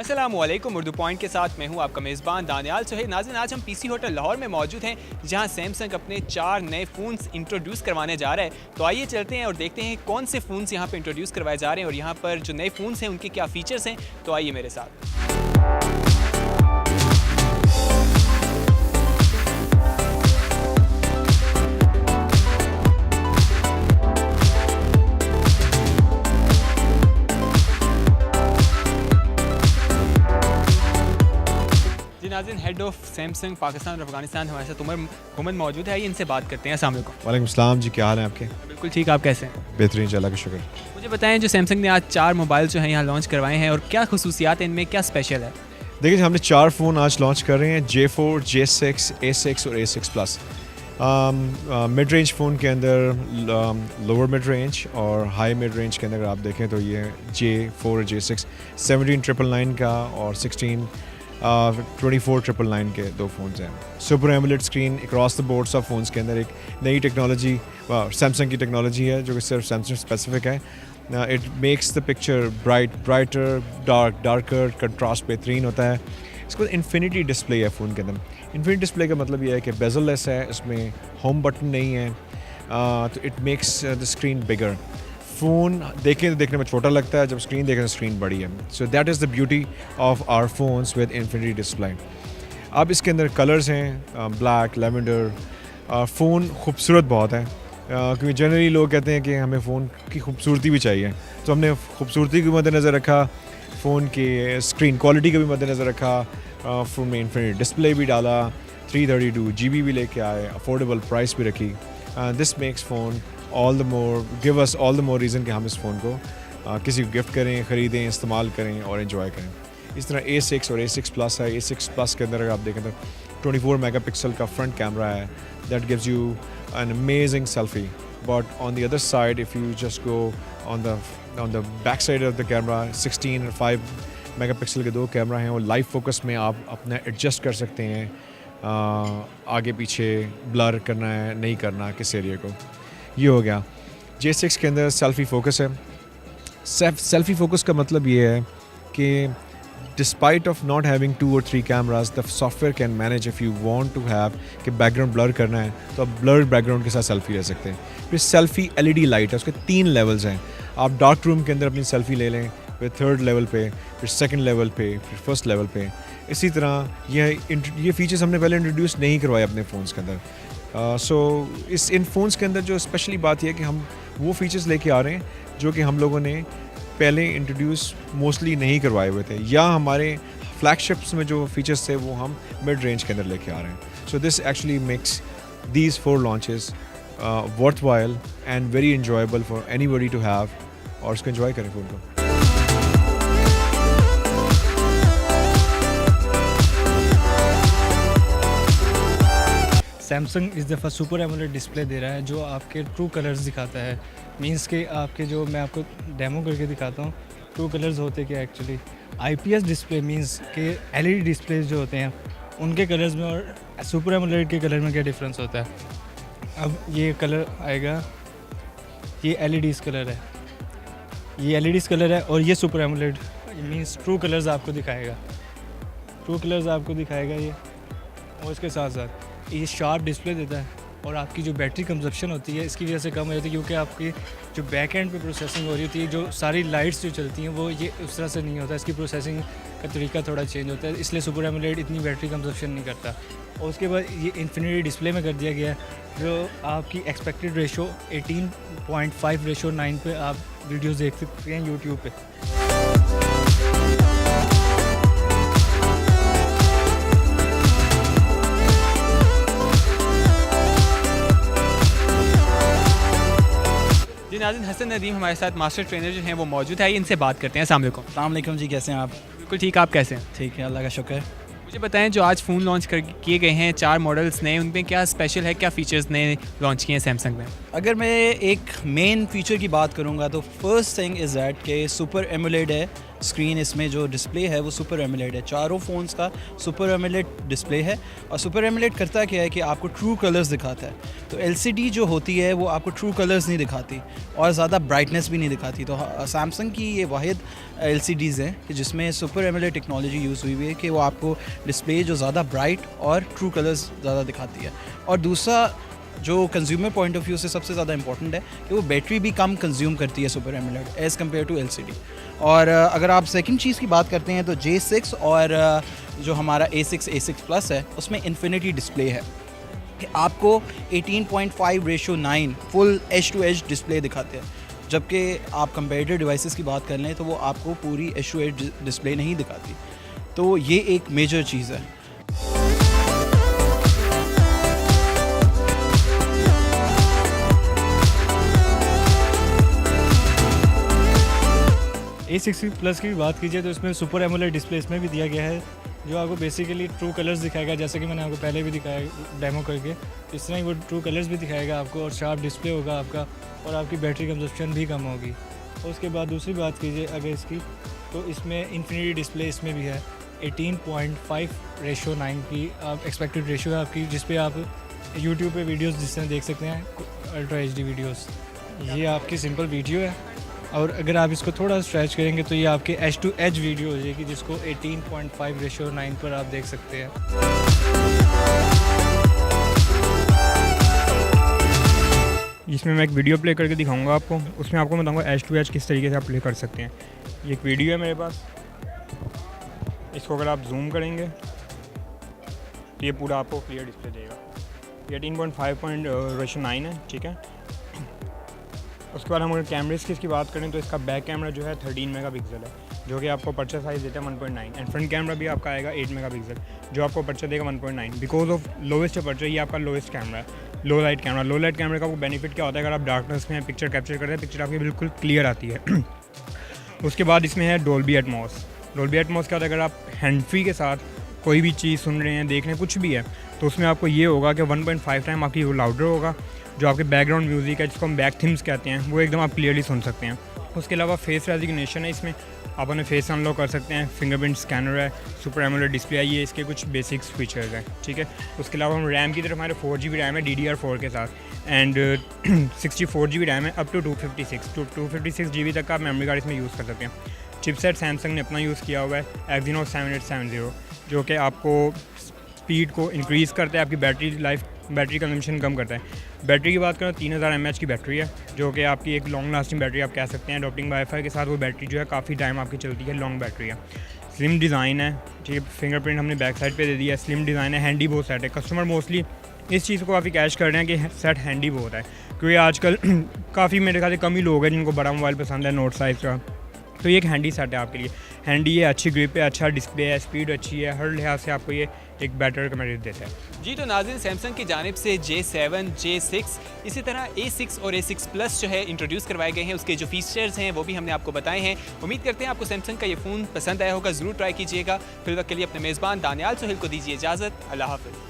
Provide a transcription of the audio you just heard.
अस्सलामुअलैकुम। उर्दू पॉइंट के साथ मैं हूं आपका मेज़बान दानियाल सुहेल। नाज़रीन, आज हम पीसी होटल लाहौर में मौजूद हैं जहां सैमसंग अपने 4 नए फ़ोन्स इंट्रोड्यूस करवाने जा रहा है। तो आइए चलते हैं और देखते हैं कौन से फ़ोन्स यहां पे इंट्रोड्यूस करवाए जा रहे हैं और यहां पर जो नए फ़ोन्स हैं उनके क्या फ़ीचर्स हैं। तो आइए मेरे साथ। जी नाज़रीन, हेड ऑफ सैमसंग पाकिस्तान और अफगानिस्तान हमारे साथ उमर मोहम्मद मौजूद है। इनसे बात करते हैं। अस्सलाम वालेकुम। वालेकुम सलाम जी, क्या हाल है आपके? बिल्कुल ठीक, आप कैसे हैं? बेहतरीन, अल्लाह का शुक्र। मुझे बताएं, जो सैमसंग ने आज 4 मोबाइल जो हैं यहाँ लॉन्च करवाए हैं और क्या खसूसियात हैं, इनमें क्या स्पेशल है? देखिए, हमने 4 फ़ोन आज लॉन्च कर रहे हैं, J4, J6, A6 और A6 plus. Mid range phone के अंदर लोअर मिड रेंज और हाई मिड रेंज के अंदर अगर आप देखें तो ये J4 और J6 17,999 का और 24,999 के 2 फ़ोन्स हैं। Super AMOLED screen across the board सब फ़ोन्स के अंदर एक नई टेक्नोलॉजी सैमसंग की टेक्नोलॉजी है जो कि सिर्फ सैमसंग स्पेसिफिक है। It makes the picture brighter, darker, contrast बेहतरीन होता है। इसके बाद इन्फिनिटी डिस्प्ले है फ़ोन के अंदर। इन्फिनिटी डिस्प्ले का मतलब ये है कि बेजललेस है, इसमें होम बटन नहीं है, तो it makes the screen bigger. Phone देखें तो देखने में छोटा लगता है, जब स्क्रीन देखें तो स्क्रीन बड़ी है। So that is the beauty of our phones with infinity display. अब इसके अंदर कलर्स हैं ब्लैक, लेवेंडर। फ़ोन खूबसूरत बहुत है क्योंकि जनरली लोग कहते हैं कि हमें फ़ोन की खूबसूरती भी चाहिए, तो हमने खूबसूरती को मद्देनज़र रखा, फ़ोन के स्क्रीन क्वालिटी को भी मद्देनज़र रखा, फ़ोन में इन्फिनिटी डिस्प्ले भी डाला, 332 GB भी लेके आए, अफोर्डेबल प्राइस भी रखी। This makes phone give us all the more reason कि हम इस फ़ोन को किसी को गिफ्ट करें, ख़रीदें, इस्तेमाल करें और एंजॉय करें। इस तरह A6 और A6 प्लस है। A6 प्लस के अंदर अगर आप देखें तो 24 मेगापिक्सल का फ्रंट कैमरा है, that gives you an amazing selfie. But on the other side, if you just go on the back side of the camera, 16 और 5 मेगापिक्सल के 2 कैमरा हैं और लाइव फोकस में आप अपना एडजस्ट कर सकते हैं, आगे पीछे ब्लर करना है, नहीं करना किस एरिया को। ये हो गया। J6 के अंदर सेल्फी फोकस है। सेल्फी फोकस का मतलब ये है कि despite of not having 2 or 3 cameras, the software can manage if you want to have कि बैकग्राउंड ब्लर करना है तो आप ब्लर्ड बैकग्राउंड के साथ सेल्फी ले सकते हैं। फिर सेल्फी LED लाइट है, उसके 3 लेवल्स हैं। आप डार्क रूम के अंदर अपनी सेल्फी ले लें, फिर 3rd लेवल पे, फिर 2nd लेवल पे, फिर 1st लेवल पे। इसी तरह ये फीचर्स हमने पहले इंट्रोड्यूस नहीं करवाए अपने फ़ोन्स के अंदर। सो इन फ़ोन्स के अंदर जो स्पेशली बात यह है कि हम वो फीचर्स लेके आ रहे हैं जो कि हम लोगों ने पहले इंट्रोड्यूस मोस्टली नहीं करवाए हुए थे, या हमारे फ्लैगशिप्स में जो फीचर्स थे वो हम मिड रेंज के अंदर लेके आ रहे हैं। So this actually makes these 4 launches worthwhile and very enjoyable for anybody to have, और उसको एंजॉय करें फ़ोन को। सैमसंग इस दफ़ा सुपर एमोलेड डिस्प्ले दे रहा है जो आपके ट्रू कलर्स दिखाता है। मींस के आपके जो मैं आपको डेमो करके दिखाता हूँ ट्रू कलर्स होते क्या एक्चुअली। IPS डिस्प्ले मींस के LED डिस्प्लेज जो होते हैं उनके कलर्स में और सुपर एमोलेड के कलर में क्या डिफरेंस होता है। अब ये कलर आएगा, ये LEDs कलर है, ये LEDs कलर है और ये super AMOLED means true colours आपको दिखाएगा, ये। और इसके साथ साथ ये शार्प डिस्प्ले देता है और आपकी जो बैटरी कंजप्शन होती है इसकी वजह से कम हो जाती है क्योंकि आपकी जो बैक एंड पे प्रोसेसिंग हो रही होती है, जो सारी लाइट्स जो चलती हैं वो ये उस तरह से नहीं होता, इसकी प्रोसेसिंग का तरीका थोड़ा चेंज होता है, इसलिए सुपर एमोलेड इतनी बैटरी कंजप्शन नहीं करता। और उसके बाद ये इन्फिनिटी डिस्प्ले में कर दिया गया है जो आपकी एक्सपेक्टेड रेशो 18.5:9 पे आप वीडियोज़ देख सकते हैं यूट्यूब पर। जी नाज़रीन, हसन नदीम हमारे साथ मास्टर ट्रेनर जो हैं वो मौजूद है। इनसे बात करते हैं। अस्सलाम वालेकुम। अस्सलाम वालेकुम जी, कैसे हैं आप? बिल्कुल ठीक, आप कैसे हैं? ठीक है, अल्लाह का शुक्र। मुझे बताएं, जो आज फ़ोन लॉन्च किए गए हैं 4 मॉडल्स नए, उनमें क्या स्पेशल है, क्या फ़ीचर्स नए लॉन्च किए हैं सैमसंग में? अगर मैं एक मेन फीचर की बात करूंगा तो फर्स्ट थिंग इज़ दैट कि सुपर एमोलेड है। स्क्रीन इसमें जो डिस्प्ले है वो सुपर एमोलेड है। चारों फ़ोन्स का सुपर एमोलेड डिस्प्ले है और सुपर एमोलेड करता क्या है कि आपको ट्रू कलर्स दिखाता है। तो एलसीडी जो होती है वो आपको ट्रू कलर्स नहीं दिखाती और ज़्यादा ब्राइटनेस भी नहीं दिखाती। तो सैमसंग की ये वाहिद एलसीडीज़ हैं कि जिसमें सुपर एमोलेड टेक्नोलॉजी यूज़ हुई हुई है कि वो आपको डिस्प्ले जो ज़्यादा ब्राइट और ट्रू कलर्स ज़्यादा दिखाती है। और दूसरा जो कंज्यूमर पॉइंट ऑफ व्यू से सबसे ज़्यादा इंपॉर्टेंट है कि वो बैटरी भी कम कंज्यूम करती है super AMOLED as compared to LCD. और अगर आप सेकंड चीज़ की बात करते हैं तो J6 और जो हमारा A6 Plus है उसमें इन्फिनिटी डिस्प्ले है कि आपको 18.5:9 full edge to edge display दिखाते हैं, जबकि आप कंपेरेटिव डिवाइसेस की बात कर लें तो वो आपको पूरी एज टू एज डिस्प्ले नहीं दिखाती। तो ये एक मेजर चीज़ है। A6 Plus की बात कीजिए तो इसमें सुपर एमोलेड डिस्प्ले इसमें भी दिया गया है जो आपको बेसिकली ट्रू कलर्स दिखाएगा, जैसे कि मैंने आपको पहले भी दिखाया डेमो करके। इस तरह ही वो ट्रू कलर्स भी दिखाएगा आपको और शार्प डिस्प्ले होगा आपका और आपकी बैटरी कंजप्शन भी कम होगी। और उसके बाद दूसरी बात कीजिए अगर इसकी, तो इसमें इन्फिनिटी डिस्प्ले इसमें भी है 18.5:9 की आप एक्सपेक्टेड रेशो है आपकी, जिस पे आप यूट्यूब पे वीडियोस जिस तरह देख सकते हैं अल्ट्रा HD वीडियोस। ये आपकी सिंपल वीडियो है और अगर आप इसको थोड़ा स्ट्रेच करेंगे तो ये आपके एज टू एज वीडियो हो जाएगी, जिसको 18.5:9 पर आप देख सकते हैं। जिसमें मैं एक वीडियो प्ले करके दिखाऊंगा आपको, उसमें आपको बताऊंगा एज टू एज किस तरीके से आप प्ले कर सकते हैं। ये एक वीडियो है मेरे पास, इसको अगर आप जूम करेंगे तो ये पूरा आपको क्लियर डिस्प्ले देगा। ये 18.5:9 है, ठीक है। उसके बाद हम अगर कैमरेज की इसकी बात करें तो इसका बैक कैमरा जो है 13 मेगापिक्सल है, जो कि आपको पर्चा साइज़ देता है 1.9, एंड फ्रंट कैमरा भी आपका आएगा 8 मेगापिक्सल, जो आपको पर्चा देगा 1.9। बिकॉज ऑफ लोवेस्ट पर्चा, ये आपका लोवेस्ट कैमरा है, लो लाइट कैमरा। लो लाइट कैमरे का वो बेनिफिट क्या होता है, अगर आप डार्कनेस में पिक्चर कैप्चर करते हैं पिक्चर आपकी बिल्कुल क्लियर आती है। उसके बाद इसमें है डोल्बी एटमॉस। डोल्बी एटमॉस क्या होता है, अगर आप हैंड फ्री के साथ कोई भी चीज़ सुन रहे हैं, देख रहे हैं, कुछ भी है, तो उसमें आपको ये होगा कि 1.5 टाइम आपकी वो लाउडर होगा। जो आपके बैकग्राउंड म्यूज़िक है, जिसको हम बैक थीम्स कहते हैं, वो एकदम आप क्लियरली सुन सकते हैं। उसके अलावा फेस रेजिग्नेशन है इसमें, आप अपने फेस अनलॉक कर सकते हैं, फिंगरप्रिंट स्कैनर है, सुपर एमोलेड डिस्प्ले है, ये इसके कुछ बेसिक्स फीचर्स हैं, ठीक है। उसके अलावा हम रैम की तरफ, हमारे 4GB रैम है DDR4 के साथ, एंड 64GB रैम है अप टू 256 GB तक का आप मेमोरी कार्ड इसमें यूज़ कर सकते हैं। चिपसेट सैमसंग ने अपना यूज़ किया हुआ है Exynos 7870, जो कि आपको स्पीड को इंक्रीज़ करता है, आपकी बैटरी कंजम्पशन कम करता है। बैटरी की बात करें तो 3000 mAh की बैटरी है, जो कि आपकी एक लॉन्ग लास्टिंग बैटरी आप कह सकते हैं। अडॉप्टिंग वाईफाई के साथ वो बैटरी जो है काफ़ी टाइम आपकी चलती है, लॉन्ग बैटरी है। स्लिम डिज़ाइन है, ठीक है, फिंगरप्रिंट हमने बैक साइड पे दे दिया है। स्लिम डिज़ाइन है, हैंडी बहुत सेट है। कस्टमर मोस्टली इस चीज़ को काफ़ी कैच कर रहे हैं कि सेट हैंडी बहुत है, क्योंकि आजकल काफ़ी मेरे ख्याल से कम ही लोग हैं जिनको बड़ा मोबाइल पसंद है नोट साइज़ का। तो ये एक हैंडी सेट है आपके लिए। हैंडी है, अच्छी ग्रिप है, अच्छा डिस्प्ले है, स्पीड अच्छी है, हर लिहाज से आपको ये एक बेटर कम्पेरेटिव देता है। जी, तो नाज़रीन सैमसंग की जानिब से J7, J6, इसी तरह A6 और A6 Plus जो है इंट्रोड्यूस करवाए गए हैं। उसके जो फीचर्स हैं वो भी हमने आपको बताए हैं। उम्मीद करते हैं आपको सैमसंग का ये फ़ोन पसंद आया होगा, ज़रूर ट्राई कीजिएगा। फिर वक्त के लिए अपने मेज़बान दानियाल सोहेल को दीजिए इजाज़त। अल्लाह हाफ़िज़।